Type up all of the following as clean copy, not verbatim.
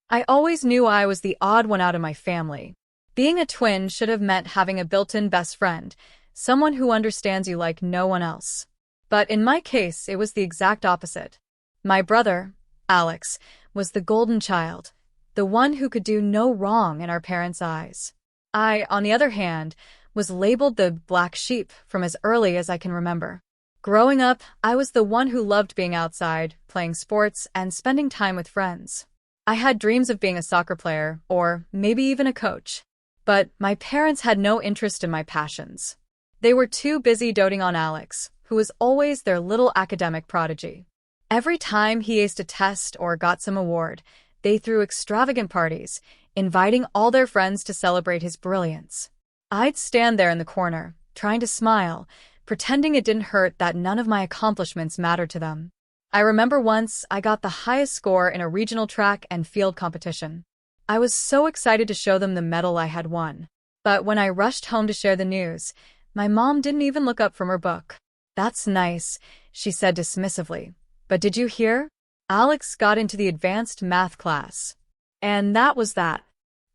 I always knew I was the odd one out of my family. Being a twin should have meant having a built-in best friend, someone who understands you like no one else. But in my case, it was the exact opposite. My brother, Alex, was the golden child, the one who could do no wrong in our parents' eyes. I, on the other hand, was labeled the black sheep from as early as I can remember. Growing up, I was the one who loved being outside, playing sports, and spending time with friends. I had dreams of being a soccer player, or maybe even a coach. But my parents had no interest in my passions. They were too busy doting on Alex, who was always their little academic prodigy. Every time he aced a test or got some award, they threw extravagant parties, inviting all their friends to celebrate his brilliance. I'd stand there in the corner, trying to smile, pretending it didn't hurt that none of my accomplishments mattered to them. I remember once I got the highest score in a regional track and field competition. I was so excited to show them the medal I had won. But when I rushed home to share the news, my mom didn't even look up from her book. "That's nice," she said dismissively. "But did you hear? Alex got into the advanced math class." And that was that.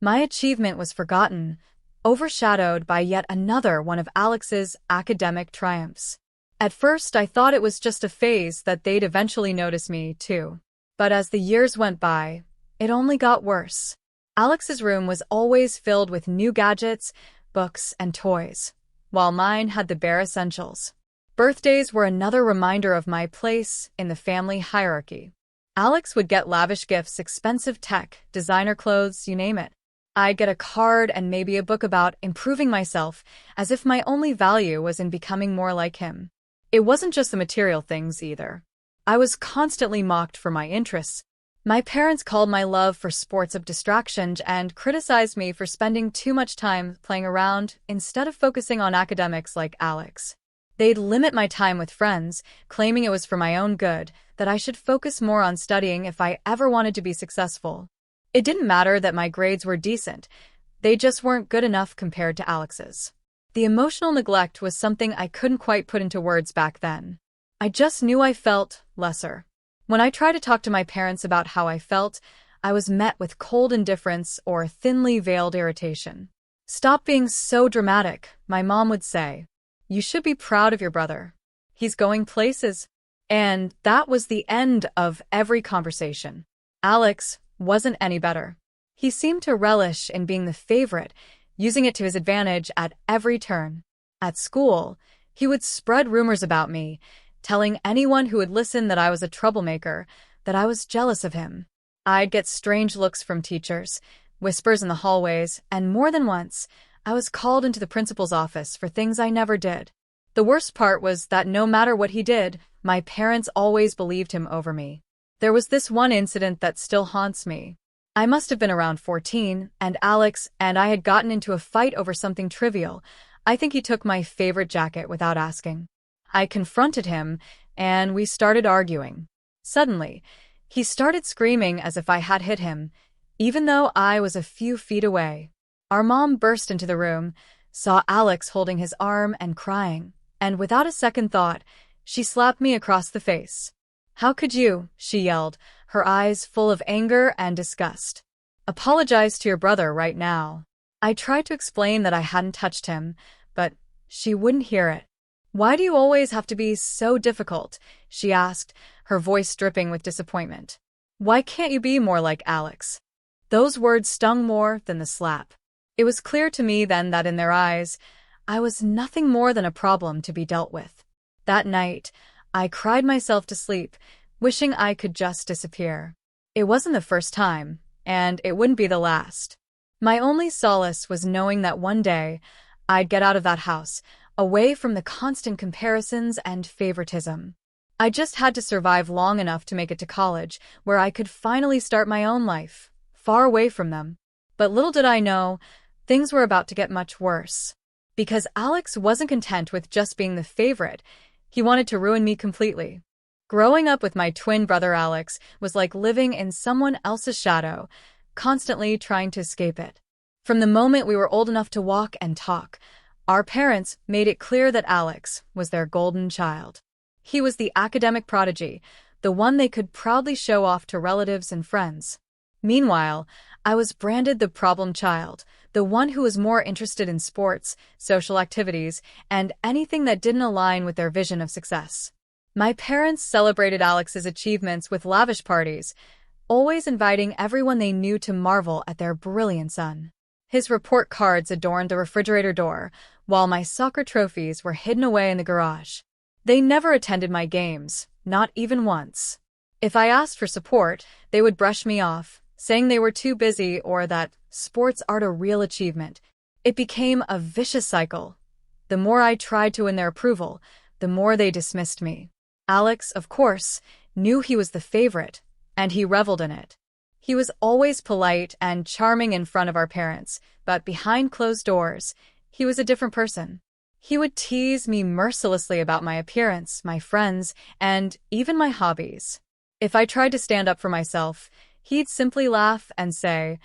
My achievement was forgotten, overshadowed by yet another one of Alex's academic triumphs. At first, I thought it was just a phase that they'd eventually notice me, too. But as the years went by, it only got worse. Alex's room was always filled with new gadgets, books, and toys, while mine had the bare essentials. Birthdays were another reminder of my place in the family hierarchy. Alex would get lavish gifts, expensive tech, designer clothes, you name it. I'd get a card and maybe a book about improving myself, as if my only value was in becoming more like him. It wasn't just the material things either. I was constantly mocked for my interests. My parents called my love for sports a distraction and criticized me for spending too much time playing around instead of focusing on academics like Alex. They'd limit my time with friends, claiming it was for my own good, that I should focus more on studying if I ever wanted to be successful. It didn't matter that my grades were decent. They just weren't good enough compared to Alex's. The emotional neglect was something I couldn't quite put into words back then. I just knew I felt lesser. When I tried to talk to my parents about how I felt, I was met with cold indifference or thinly veiled irritation. "Stop being so dramatic," my mom would say. "You should be proud of your brother. He's going places." And that was the end of every conversation. Alex wasn't any better. He seemed to relish in being the favorite, using it to his advantage at every turn. At school, he would spread rumors about me, telling anyone who would listen that I was a troublemaker, that I was jealous of him. I'd get strange looks from teachers, whispers in the hallways, and more than once, I was called into the principal's office for things I never did. The worst part was that no matter what he did, my parents always believed him over me. There was this one incident that still haunts me. I must have been around 14, and Alex and I had gotten into a fight over something trivial. I think he took my favorite jacket without asking. I confronted him, and we started arguing. Suddenly, he started screaming as if I had hit him, even though I was a few feet away. Our mom burst into the room, saw Alex holding his arm and crying, and without a second thought, she slapped me across the face. "How could you?" she yelled, her eyes full of anger and disgust. "Apologize to your brother right now." I tried to explain that I hadn't touched him, but she wouldn't hear it. "Why do you always have to be so difficult?" she asked, her voice dripping with disappointment. "Why can't you be more like Alex?" Those words stung more than the slap. It was clear to me then that in their eyes, I was nothing more than a problem to be dealt with. That night, I cried myself to sleep, wishing I could just disappear. It wasn't the first time, and it wouldn't be the last. My only solace was knowing that one day, I'd get out of that house, away from the constant comparisons and favoritism. I just had to survive long enough to make it to college, where I could finally start my own life, far away from them. But little did I know, things were about to get much worse. Because Alex wasn't content with just being the favorite, he wanted to ruin me completely. Growing up with my twin brother Alex was like living in someone else's shadow, constantly trying to escape it. From the moment we were old enough to walk and talk, our parents made it clear that Alex was their golden child. He was the academic prodigy, the one they could proudly show off to relatives and friends. Meanwhile, I was branded the problem child, the one who was more interested in sports, social activities, and anything that didn't align with their vision of success. My parents celebrated Alex's achievements with lavish parties, always inviting everyone they knew to marvel at their brilliant son. His report cards adorned the refrigerator door, while my soccer trophies were hidden away in the garage. They never attended my games, not even once. If I asked for support, they would brush me off, saying they were too busy or that sports aren't a real achievement. It became a vicious cycle. The more I tried to win their approval, the more they dismissed me. Alex, of course, knew he was the favorite, and he reveled in it. He was always polite and charming in front of our parents, but behind closed doors, he was a different person. He would tease me mercilessly about my appearance, my friends, and even my hobbies. If I tried to stand up for myself, he'd simply laugh and say,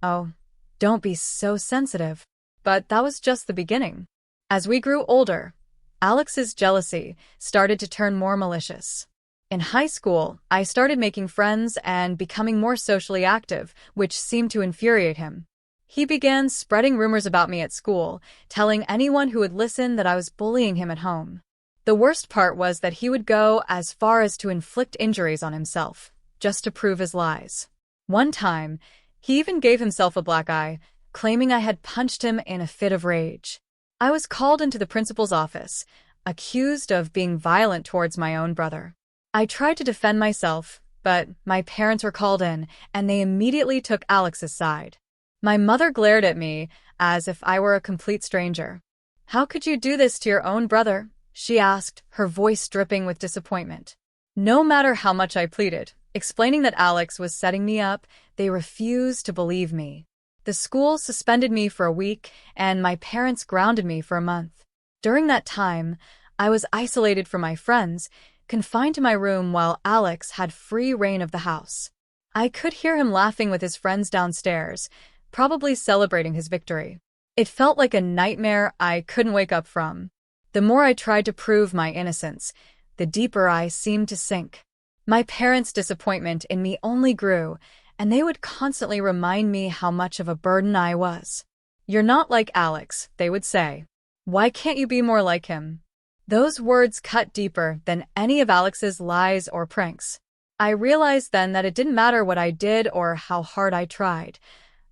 "Oh, don't be so sensitive." But that was just the beginning. As we grew older, Alex's jealousy started to turn more malicious. In high school, I started making friends and becoming more socially active, which seemed to infuriate him. He began spreading rumors about me at school, telling anyone who would listen that I was bullying him at home. The worst part was that he would go as far as to inflict injuries on himself, just to prove his lies. One time, he even gave himself a black eye, claiming I had punched him in a fit of rage. I was called into the principal's office, accused of being violent towards my own brother. I tried to defend myself, but my parents were called in, and they immediately took Alex's side. My mother glared at me as if I were a complete stranger. "How could you do this to your own brother?" she asked, her voice dripping with disappointment. No matter how much I pleaded, explaining that Alex was setting me up, they refused to believe me. The school suspended me for a week, and my parents grounded me for a month. During that time, I was isolated from my friends, confined to my room while Alex had free reign of the house. I could hear him laughing with his friends downstairs, probably celebrating his victory. It felt like a nightmare I couldn't wake up from. The more I tried to prove my innocence, the deeper I seemed to sink. My parents' disappointment in me only grew, and they would constantly remind me how much of a burden I was. "You're not like Alex," they would say. "Why can't you be more like him?" Those words cut deeper than any of Alex's lies or pranks. I realized then that it didn't matter what I did or how hard I tried.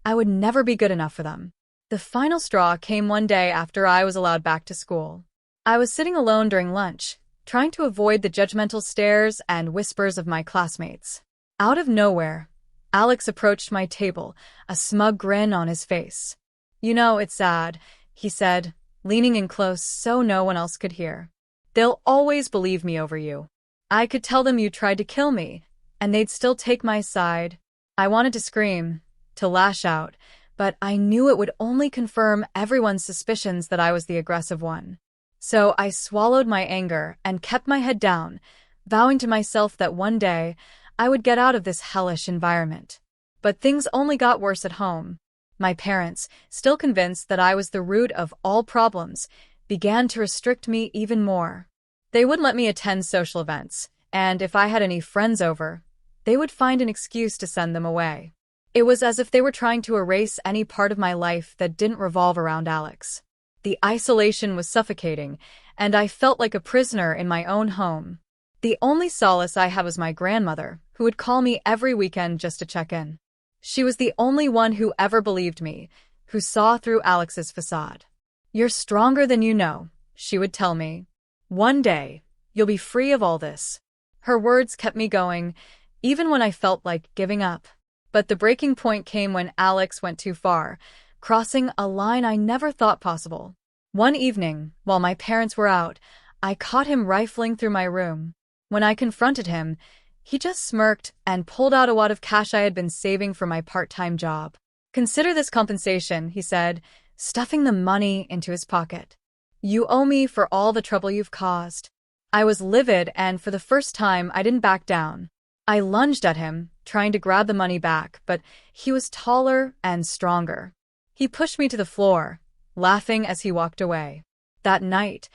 I would never be good enough for them. The final straw came one day after I was allowed back to school. I was sitting alone during lunch, trying to avoid the judgmental stares and whispers of my classmates. Out of nowhere, Alex approached my table, a smug grin on his face. "You know, it's sad," he said, leaning in close so no one else could hear. "They'll always believe me over you. I could tell them you tried to kill me, and they'd still take my side." I wanted to scream, to lash out, but I knew it would only confirm everyone's suspicions that I was the aggressive one. So I swallowed my anger and kept my head down, vowing to myself that one day I would get out of this hellish environment. But things only got worse at home. My parents, still convinced that I was the root of all problems, began to restrict me even more. They wouldn't let me attend social events, and if I had any friends over, they would find an excuse to send them away. It was as if they were trying to erase any part of my life that didn't revolve around Alex. The isolation was suffocating, and I felt like a prisoner in my own home. The only solace I had was my grandmother, who would call me every weekend just to check in. She was the only one who ever believed me, who saw through Alex's facade. "You're stronger than you know," she would tell me. "One day, you'll be free of all this." Her words kept me going, even when I felt like giving up. But the breaking point came when Alex went too far, crossing a line I never thought possible. One evening, while my parents were out, I caught him rifling through my room. When I confronted him, he just smirked and pulled out a wad of cash I had been saving for my part-time job. "Consider this compensation," he said, stuffing the money into his pocket. "You owe me for all the trouble you've caused." I was livid, and for the first time, I didn't back down. I lunged at him, trying to grab the money back, but he was taller and stronger. He pushed me to the floor, laughing as he walked away. That night,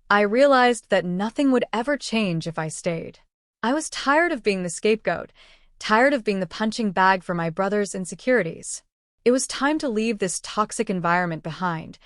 I realized that nothing would ever change if I stayed. I was tired of being the scapegoat, tired of being the punching bag for my brother's insecurities. It was time to leave this toxic environment behind,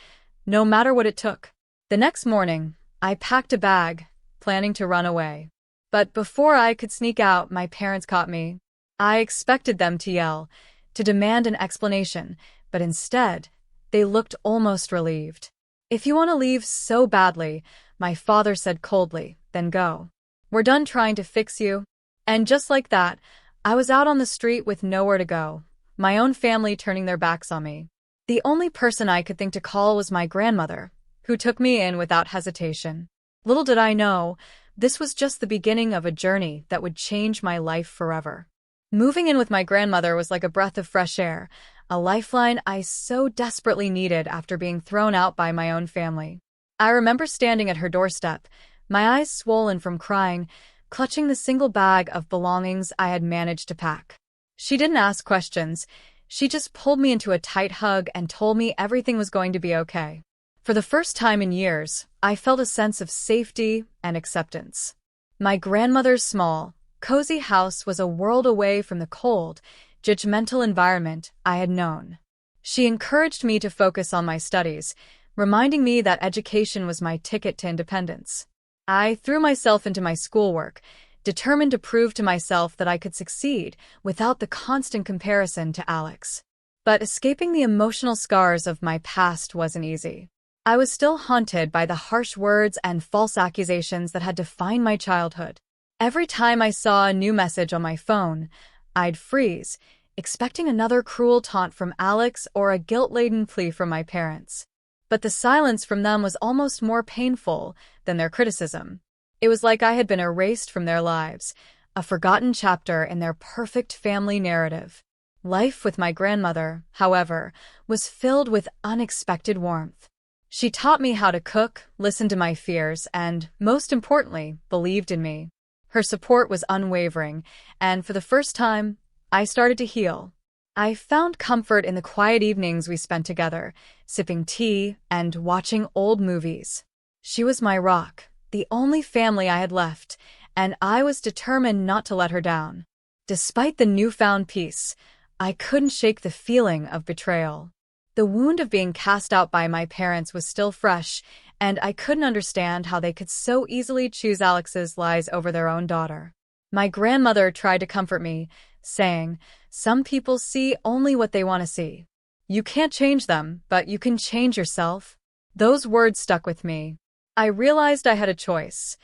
no matter what it took. The next morning, I packed a bag, planning to run away. But before I could sneak out, my parents caught me. I expected them to yell, to demand an explanation, but instead, they looked almost relieved. "If you want to leave so badly," my father said coldly, "then go. We're done trying to fix you." And just like that, I was out on the street with nowhere to go, my own family turning their backs on me. The only person I could think to call was my grandmother, who took me in without hesitation. Little did I know, this was just the beginning of a journey that would change my life forever. Moving in with my grandmother was like a breath of fresh air, a lifeline I so desperately needed after being thrown out by my own family. I remember standing at her doorstep, my eyes swollen from crying, clutching the single bag of belongings I had managed to pack. She didn't ask questions. She just pulled me into a tight hug and told me everything was going to be okay. For the first time in years, I felt a sense of safety and acceptance. My grandmother's small, cozy house was a world away from the cold, judgmental environment I had known. She encouraged me to focus on my studies, reminding me that education was my ticket to independence. I threw myself into my schoolwork, determined to prove to myself that I could succeed without the constant comparison to Alex. But escaping the emotional scars of my past wasn't easy. I was still haunted by the harsh words and false accusations that had defined my childhood. Every time I saw a new message on my phone, I'd freeze, expecting another cruel taunt from Alex or a guilt-laden plea from my parents. But the silence from them was almost more painful than their criticism. It was like I had been erased from their lives, a forgotten chapter in their perfect family narrative. Life with my grandmother, however, was filled with unexpected warmth. She taught me how to cook, listened to my fears, and, most importantly, believed in me. Her support was unwavering, and for the first time, I started to heal. I found comfort in the quiet evenings we spent together, sipping tea and watching old movies. She was my rock, the only family I had left, and I was determined not to let her down. Despite the newfound peace, I couldn't shake the feeling of betrayal. The wound of being cast out by my parents was still fresh, and I couldn't understand how they could so easily choose Alex's lies over their own daughter. My grandmother tried to comfort me, saying, "Some people see only what they want to see. You can't change them, but you can change yourself." Those words stuck with me. I realized I had a choice.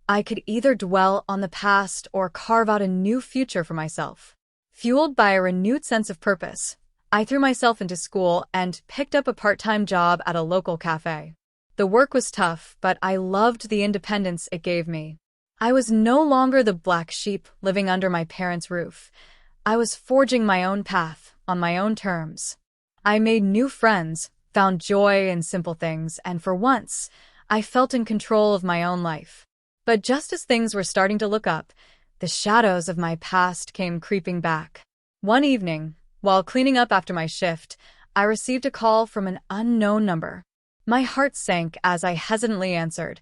I could either dwell on the past or carve out a new future for myself. Fueled by a renewed sense of purpose, I threw myself into school and picked up a part-time job at a local cafe. The work was tough, but I loved the independence it gave me. I was no longer the black sheep living under my parents' roof. I was forging my own path, on my own terms. I made new friends, found joy in simple things, and for once, I felt in control of my own life. But just as things were starting to look up, the shadows of my past came creeping back. One evening, while cleaning up after my shift, I received a call from an unknown number. My heart sank as I hesitantly answered,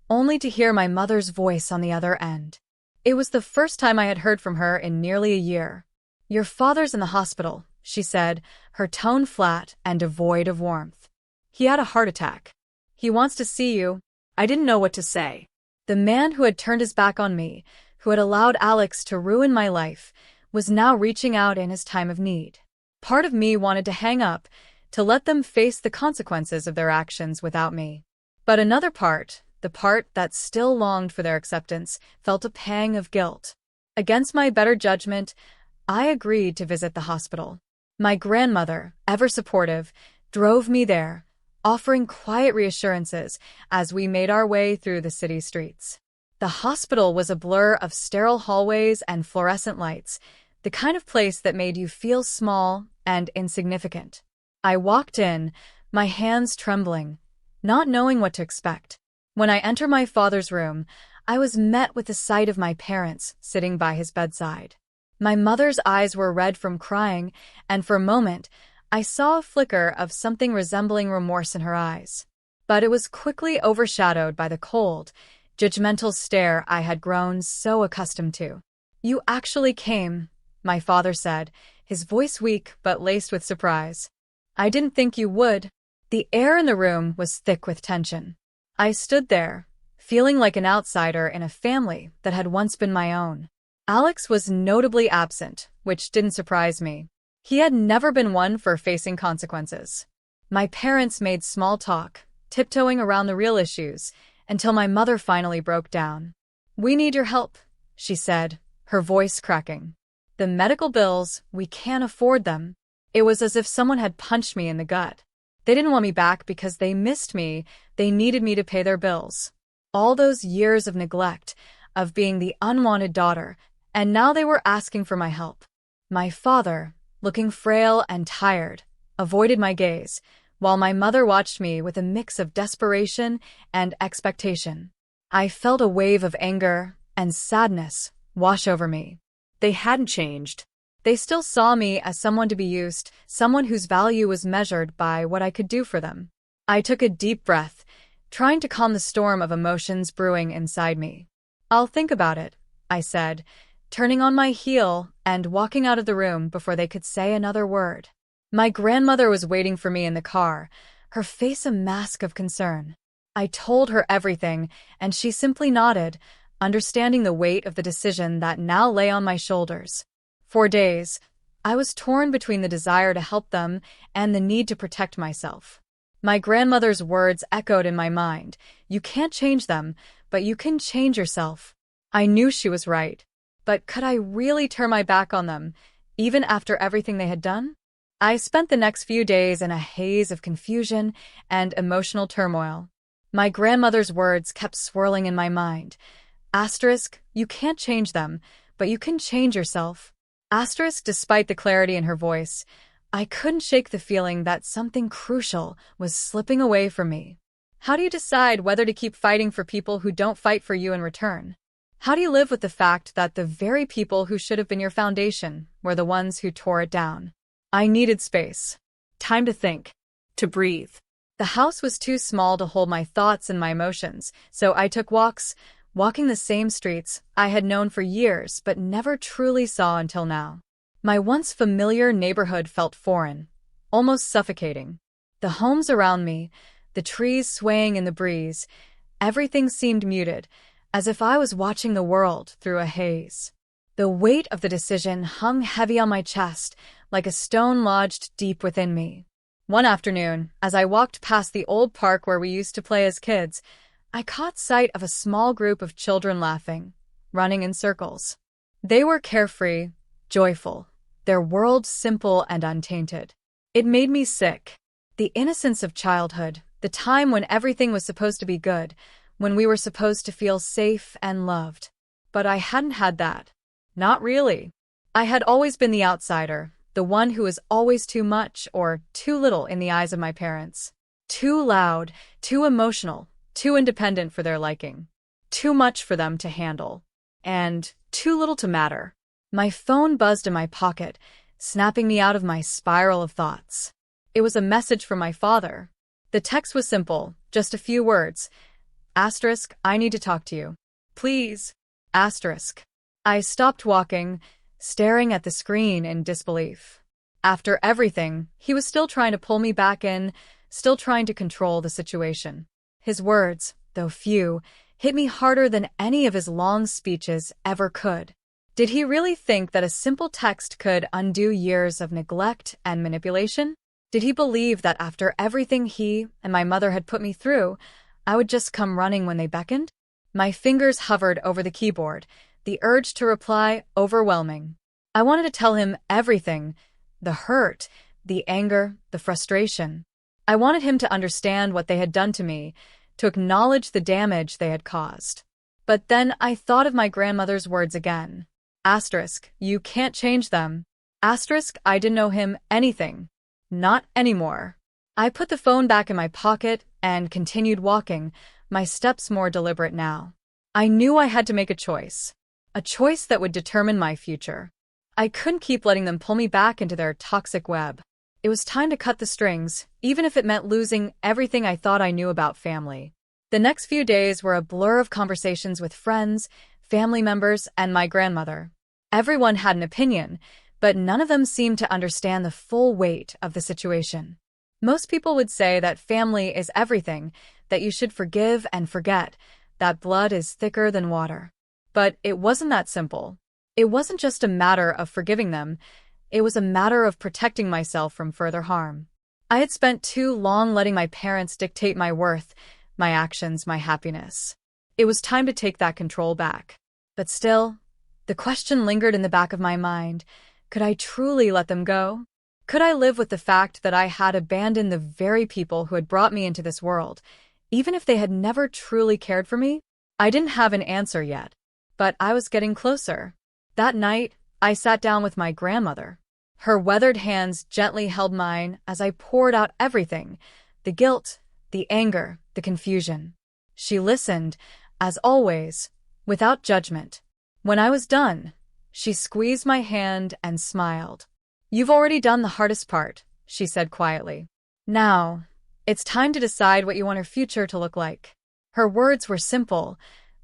only to hear my mother's voice on the other end. It was the first time I had heard from her in nearly a year. "Your father's in the hospital," she said, her tone flat and devoid of warmth. "He had a heart attack. He wants to see you." I didn't know what to say. The man who had turned his back on me, who had allowed Alex to ruin my life, was now reaching out in his time of need. Part of me wanted to hang up, to let them face the consequences of their actions without me. But another part, the part that still longed for their acceptance, felt a pang of guilt. Against my better judgment, I agreed to visit the hospital. My grandmother, ever supportive, drove me there, offering quiet reassurances as we made our way through the city streets. The hospital was a blur of sterile hallways and fluorescent lights, the kind of place that made you feel small and insignificant. I walked in, my hands trembling, not knowing what to expect. When I entered my father's room, I was met with the sight of my parents sitting by his bedside. My mother's eyes were red from crying, and for a moment, I saw a flicker of something resembling remorse in her eyes. But it was quickly overshadowed by the cold, judgmental stare I had grown so accustomed to. "You actually came," my father said, his voice weak but laced with surprise. I didn't think you would. The air in the room was thick with tension. I stood there, feeling like an outsider in a family that had once been my own. Alex was notably absent, which didn't surprise me. He had never been one for facing consequences. My parents made small talk, tiptoeing around the real issues, until my mother finally broke down. "We need your help," she said, her voice cracking. "The medical bills, we can't afford them." It was as if someone had punched me in the gut. They didn't want me back because they missed me, they needed me to pay their bills. All those years of neglect, of being the unwanted daughter, and now they were asking for my help. My father, looking frail and tired, avoided my gaze, while my mother watched me with a mix of desperation and expectation. I felt a wave of anger and sadness wash over me. They hadn't changed. They still saw me as someone to be used, someone whose value was measured by what I could do for them. I took a deep breath, trying to calm the storm of emotions brewing inside me. "I'll think about it," I said, turning on my heel and walking out of the room before they could say another word. My grandmother was waiting for me in the car, her face a mask of concern. I told her everything, and she simply nodded, understanding the weight of the decision that now lay on my shoulders. For days, I was torn between the desire to help them and the need to protect myself. My grandmother's words echoed in my mind. "You can't change them, but you can change yourself." I knew she was right. But could I really turn my back on them, even after everything they had done? I spent the next few days in a haze of confusion and emotional turmoil. My grandmother's words kept swirling in my mind. You can't change them, but you can change yourself. Despite the clarity in her voice, I couldn't shake the feeling that something crucial was slipping away from me. How do you decide whether to keep fighting for people who don't fight for you in return? How do you live with the fact that the very people who should have been your foundation were the ones who tore it down? I needed space. Time to think. To breathe. The house was too small to hold my thoughts and my emotions, so I took walks, walking the same streets I had known for years but never truly saw until now. My once familiar neighborhood felt foreign, almost suffocating. The homes around me, the trees swaying in the breeze, everything seemed muted, as if I was watching the world through a haze. The weight of the decision hung heavy on my chest, like a stone lodged deep within me. One afternoon, as I walked past the old park where we used to play as kids, I caught sight of a small group of children laughing, running in circles. They were carefree, joyful, their world simple and untainted. It made me sick. The innocence of childhood, the time when everything was supposed to be good, when we were supposed to feel safe and loved. But I hadn't had that. Not really. I had always been the outsider, the one who was always too much or too little in the eyes of my parents. Too loud, too emotional, too independent for their liking. Too much for them to handle. And too little to matter. My phone buzzed in my pocket, snapping me out of my spiral of thoughts. It was a message from my father. The text was simple, just a few words. "I need to talk to you. Please." I stopped walking, staring at the screen in disbelief. After everything, he was still trying to pull me back in, still trying to control the situation. His words, though few, hit me harder than any of his long speeches ever could. Did he really think that a simple text could undo years of neglect and manipulation? Did he believe that after everything he and my mother had put me through, I would just come running when they beckoned? My fingers hovered over the keyboard, the urge to reply overwhelming. I wanted to tell him everything, the hurt, the anger, the frustration. I wanted him to understand what they had done to me, to acknowledge the damage they had caused. But then I thought of my grandmother's words again. You can't change them. I didn't owe him anything. Not anymore. I put the phone back in my pocket and continued walking, my steps more deliberate now. I knew I had to make a choice that would determine my future. I couldn't keep letting them pull me back into their toxic web. It was time to cut the strings, even if it meant losing everything I thought I knew about family. The next few days were a blur of conversations with friends, family members, and my grandmother. Everyone had an opinion, but none of them seemed to understand the full weight of the situation. Most people would say that family is everything, that you should forgive and forget, that blood is thicker than water. But it wasn't that simple. It wasn't just a matter of forgiving them, it was a matter of protecting myself from further harm. I had spent too long letting my parents dictate my worth, my actions, my happiness. It was time to take that control back. But still, the question lingered in the back of my mind. Could I truly let them go? Could I live with the fact that I had abandoned the very people who had brought me into this world, even if they had never truly cared for me? I didn't have an answer yet, but I was getting closer. That night, I sat down with my grandmother. Her weathered hands gently held mine as I poured out everything, the guilt, the anger, the confusion. She listened, as always, without judgment. When I was done, she squeezed my hand and smiled. "You've already done the hardest part," she said quietly. "Now, it's time to decide what you want your future to look like." Her words were simple,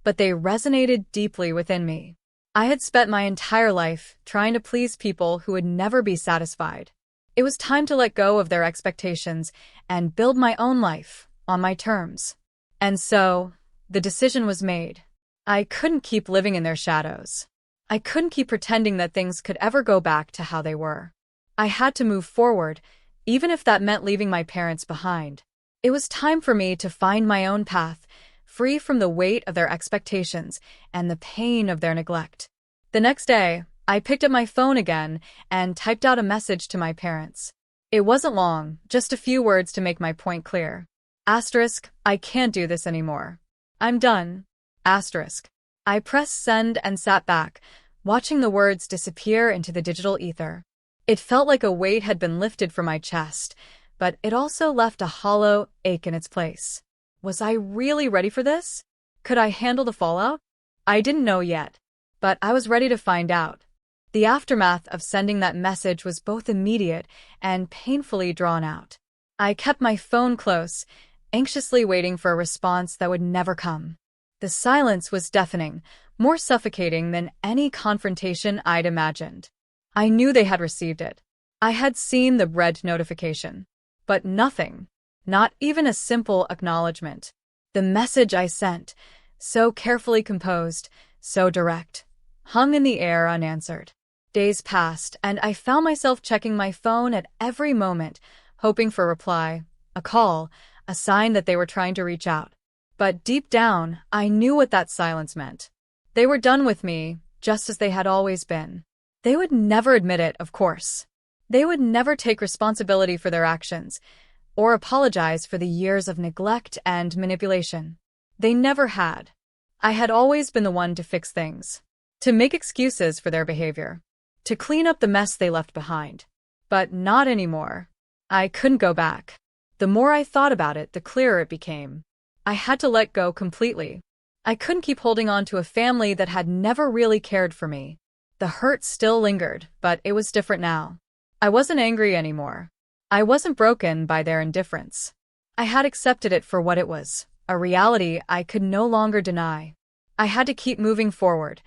but they resonated deeply within me. I had spent my entire life trying to please people who would never be satisfied. It was time to let go of their expectations and build my own life on my terms. And so, the decision was made. I couldn't keep living in their shadows. I couldn't keep pretending that things could ever go back to how they were. I had to move forward, even if that meant leaving my parents behind. It was time for me to find my own path, free from the weight of their expectations and the pain of their neglect. The next day, I picked up my phone again and typed out a message to my parents. It wasn't long, just a few words to make my point clear. Asterisk, I can't do this anymore. I'm done. Asterisk. I pressed send and sat back, watching the words disappear into the digital ether. It felt like a weight had been lifted from my chest, but it also left a hollow ache in its place. Was I really ready for this? Could I handle the fallout? I didn't know yet, but I was ready to find out. The aftermath of sending that message was both immediate and painfully drawn out. I kept my phone close, anxiously waiting for a response that would never come. The silence was deafening, more suffocating than any confrontation I'd imagined. I knew they had received it. I had seen the red notification. But nothing. Not even a simple acknowledgement. The message I sent, so carefully composed, so direct, hung in the air unanswered. Days passed, and I found myself checking my phone at every moment, hoping for a reply, a call, a sign that they were trying to reach out. But deep down, I knew what that silence meant. They were done with me, just as they had always been. They would never admit it, of course. They would never take responsibility for their actions, or apologize for the years of neglect and manipulation. They never had. I had always been the one to fix things, to make excuses for their behavior, to clean up the mess they left behind. But not anymore. I couldn't go back. The more I thought about it, the clearer it became. I had to let go completely. I couldn't keep holding on to a family that had never really cared for me. The hurt still lingered, but it was different now. I wasn't angry anymore. I wasn't broken by their indifference. I had accepted it for what it was, a reality I could no longer deny. I had to keep moving forward,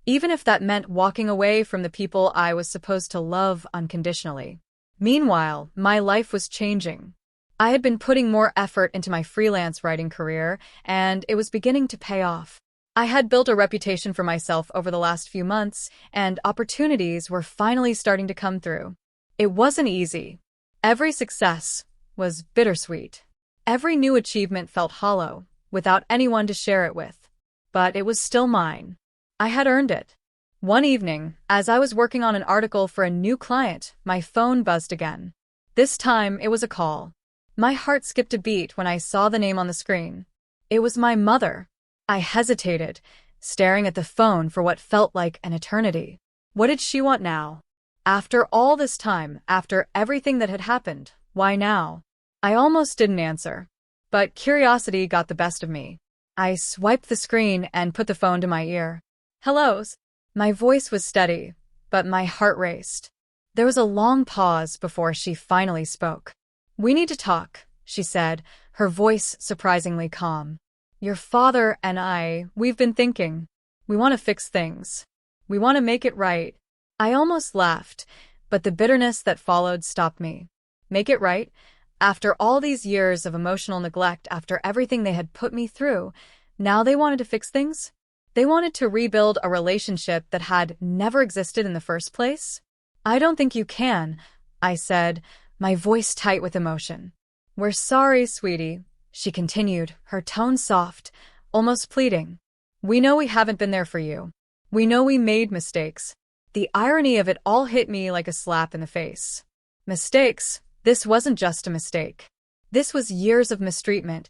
even if that meant walking away from the people I was supposed to love unconditionally. Meanwhile, my life was changing. I had been putting more effort into my freelance writing career, and it was beginning to pay off. I had built a reputation for myself over the last few months, and opportunities were finally starting to come through. It wasn't easy. Every success was bittersweet. Every new achievement felt hollow, without anyone to share it with. But it was still mine. I had earned it. One evening, as I was working on an article for a new client, my phone buzzed again. This time, it was a call. My heart skipped a beat when I saw the name on the screen. It was my mother. I hesitated, staring at the phone for what felt like an eternity. What did she want now? After all this time, after everything that had happened, why now? I almost didn't answer. But curiosity got the best of me. I swiped the screen and put the phone to my ear. "Hellos." My voice was steady, but my heart raced. There was a long pause before she finally spoke. "We need to talk," she said, her voice surprisingly calm. "Your father and we've been thinking. We want to fix things." We want to make it right. I almost laughed, but the bitterness that followed stopped me. Make it right? After all these years of emotional neglect, after everything they had put me through, now they wanted to fix things? They wanted to rebuild a relationship that had never existed in the first place? I don't think you can, I said, my voice tight with emotion. We're sorry, sweetie, she continued, her tone soft, almost pleading. We know we haven't been there for you. We know we made mistakes. The irony of it all hit me like a slap in the face. Mistakes? This wasn't just a mistake. This was years of mistreatment,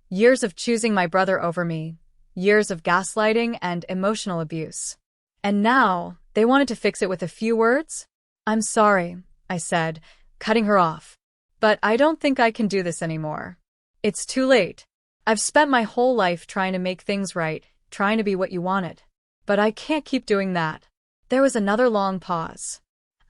years of choosing my brother over me, years of gaslighting and emotional abuse. And now, they wanted to fix it with a few words? I'm sorry, I said, cutting her off. But I don't think I can do this anymore. It's too late. I've spent my whole life trying to make things right, trying to be what you wanted. But I can't keep doing that. There was another long pause.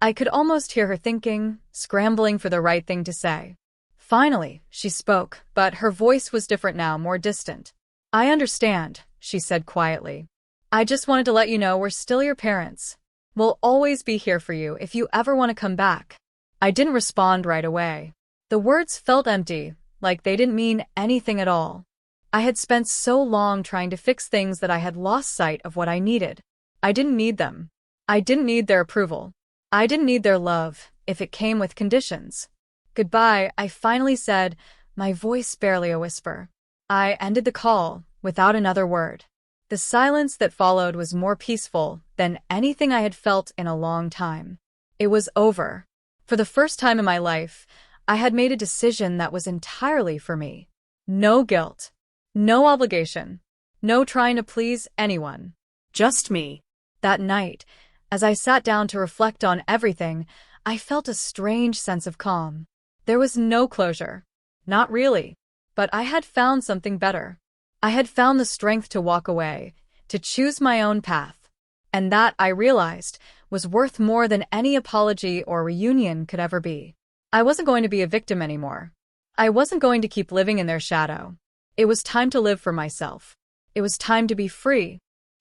I could almost hear her thinking, scrambling for the right thing to say. Finally, she spoke, but her voice was different now, more distant. I understand, she said quietly. I just wanted to let you know we're still your parents. We'll always be here for you if you ever want to come back. I didn't respond right away. The words felt empty, like they didn't mean anything at all. I had spent so long trying to fix things that I had lost sight of what I needed. I didn't need them. I didn't need their approval. I didn't need their love, if it came with conditions. Goodbye, I finally said, my voice barely a whisper. I ended the call, without another word. The silence that followed was more peaceful than anything I had felt in a long time. It was over. For the first time in my life, I had made a decision that was entirely for me. No guilt. No obligation. No trying to please anyone. Just me. That night, as I sat down to reflect on everything, I felt a strange sense of calm. There was no closure. Not really. But I had found something better. I had found the strength to walk away, to choose my own path. And that, I realized, was worth more than any apology or reunion could ever be. I wasn't going to be a victim anymore. I wasn't going to keep living in their shadow. It was time to live for myself. It was time to be free.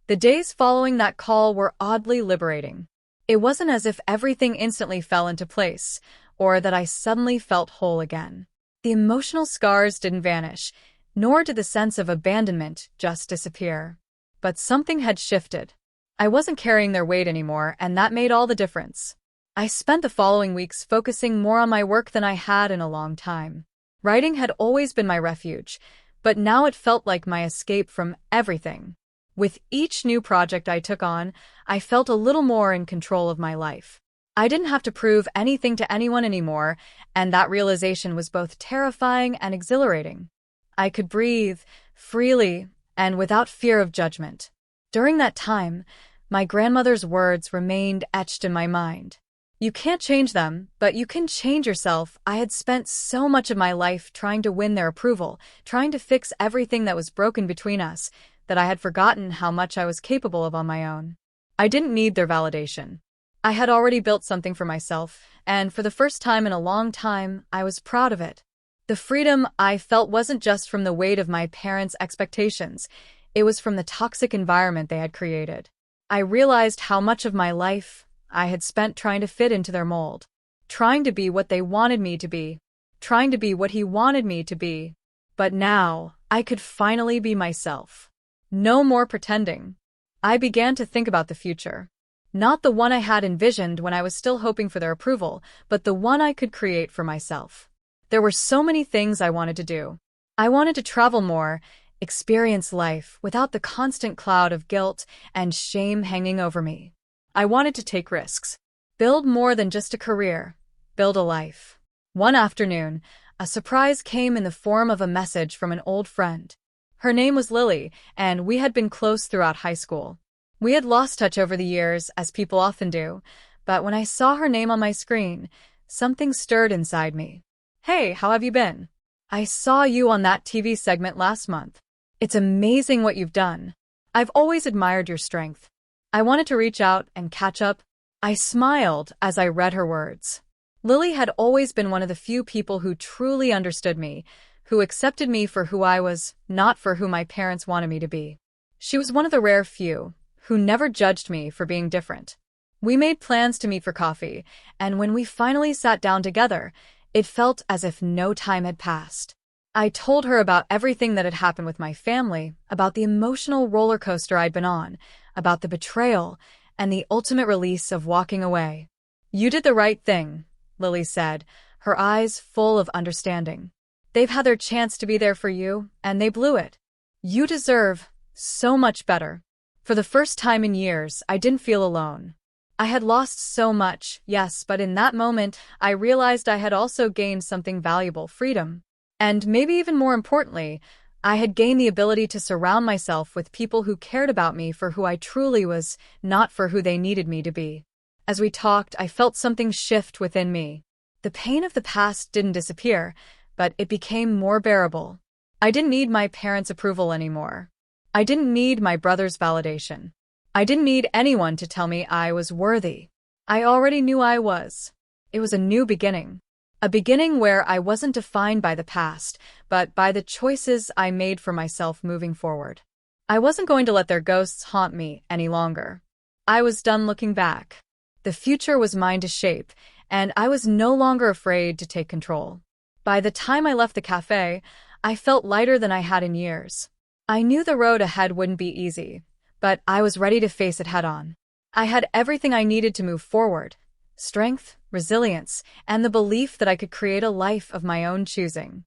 The days following that call were oddly liberating. It wasn't as if everything instantly fell into place, or that I suddenly felt whole again. The emotional scars didn't vanish, nor did the sense of abandonment just disappear. But something had shifted. I wasn't carrying their weight anymore, and that made all the difference. I spent the following weeks focusing more on my work than I had in a long time. Writing had always been my refuge, but now it felt like my escape from everything. With each new project I took on, I felt a little more in control of my life. I didn't have to prove anything to anyone anymore, and that realization was both terrifying and exhilarating. I could breathe freely and without fear of judgment. During that time, my grandmother's words remained etched in my mind. You can't change them, but you can change yourself. I had spent so much of my life trying to win their approval, trying to fix everything that was broken between us, that I had forgotten how much I was capable of on my own. I didn't need their validation. I had already built something for myself, and for the first time in a long time, I was proud of it. The freedom I felt wasn't just from the weight of my parents' expectations. It was from the toxic environment they had created. I realized how much of my life I had spent trying to fit into their mold, trying to be what they wanted me to be, trying to be what he wanted me to be. But now, I could finally be myself. No more pretending. I began to think about the future. Not the one I had envisioned when I was still hoping for their approval, but the one I could create for myself. There were so many things I wanted to do. I wanted to travel more, experience life without the constant cloud of guilt and shame hanging over me. I wanted to take risks, build more than just a career, build a life. One afternoon, a surprise came in the form of a message from an old friend. Her name was Lily, and we had been close throughout high school. We had lost touch over the years, as people often do, but when I saw her name on my screen, something stirred inside me. Hey, how have you been? I saw you on that TV segment last month. It's amazing what you've done. I've always admired your strength. I wanted to reach out and catch up. I smiled as I read her words. Lily had always been one of the few people who truly understood me, who accepted me for who I was, not for who my parents wanted me to be. She was one of the rare few who never judged me for being different. We made plans to meet for coffee, and when we finally sat down together, it felt as if no time had passed. I told her about everything that had happened with my family, about the emotional roller coaster I'd been on, about the betrayal, and the ultimate release of walking away. "You did the right thing," Lily said, her eyes full of understanding. "They've had their chance to be there for you, and they blew it. You deserve so much better." For the first time in years, I didn't feel alone. I had lost so much, yes, but in that moment, I realized I had also gained something valuable: freedom. And maybe even more importantly, I had gained the ability to surround myself with people who cared about me for who I truly was, not for who they needed me to be. As we talked, I felt something shift within me. The pain of the past didn't disappear, but it became more bearable. I didn't need my parents' approval anymore. I didn't need my brother's validation. I didn't need anyone to tell me I was worthy. I already knew I was. It was a new beginning. A beginning where I wasn't defined by the past, but by the choices I made for myself moving forward. I wasn't going to let their ghosts haunt me any longer. I was done looking back. The future was mine to shape, and I was no longer afraid to take control. By the time I left the cafe, I felt lighter than I had in years. I knew the road ahead wouldn't be easy, but I was ready to face it head-on. I had everything I needed to move forward: strength, resilience, and the belief that I could create a life of my own choosing.